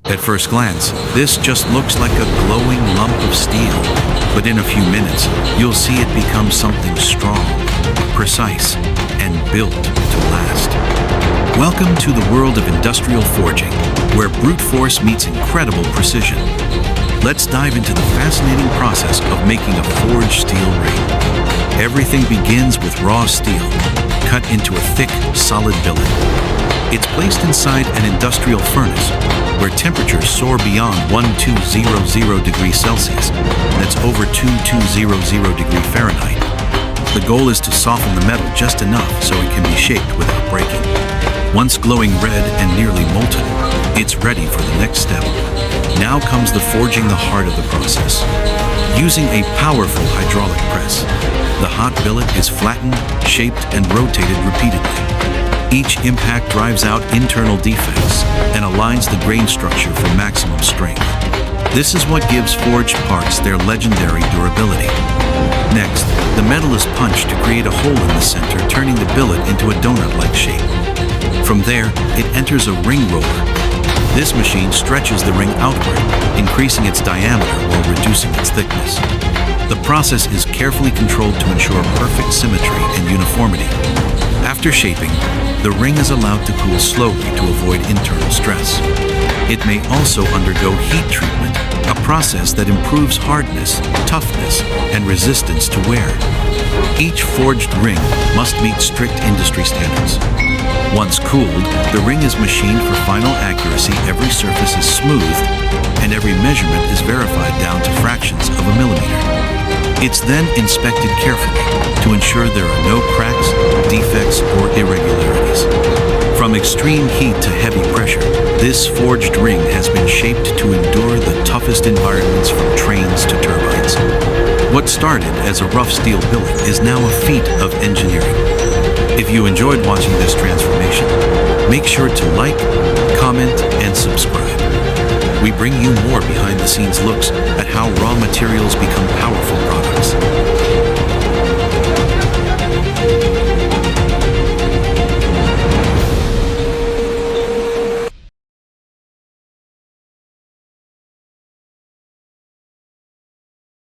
At first glance, this just looks like a glowing lump of steel, but in a few minutes, you'll see it become something strong, precise, and built to last. Welcome to the world of industrial forging, where brute force meets incredible precision. Let's dive into the fascinating process of making a forged steel ring. Everything begins with raw steel, cut into a thick, solid billet. It's placed inside an industrial furnace, where temperatures soar beyond 1200 degrees Celsius, that's over 2200 degrees Fahrenheit. The goal is to soften the metal just enough so it can be shaped without breaking. Once glowing red and nearly molten, it's ready for the next step. Now comes the forging the heart of the process. Using a powerful hydraulic press, the hot billet is flattened, shaped, and rotated repeatedly. Each impact drives out internal defects and aligns the grain structure for maximum strength. This is what gives forged parts their legendary durability. Next, the metal is punched to create a hole in the center, turning the billet into a donut-like shape. From there, it enters a ring roller. This machine stretches the ring outward, increasing its diameter while reducing its thickness. The process is carefully controlled to ensure perfect symmetry and uniformity. After shaping, the ring is allowed to cool slowly to avoid internal stress. It may also undergo heat treatment, a process that improves hardness, toughness, and resistance to wear. Each forged ring must meet strict industry standards. Once cooled, the ring is machined for final accuracy. Every surface is smoothed, and every measurement is verified down to fractions of a millimeter. It's then inspected carefully to ensure there are no cracks, defects, or irregularities. From extreme heat to heavy pressure, this forged ring has been shaped to endure the toughest environments, from trains to turbines. What started as a rough steel billet is now a feat of engineering. If you enjoyed watching this transformation, make sure to like, comment, and subscribe. We bring you more behind-the-scenes looks at how raw materials become powerful products.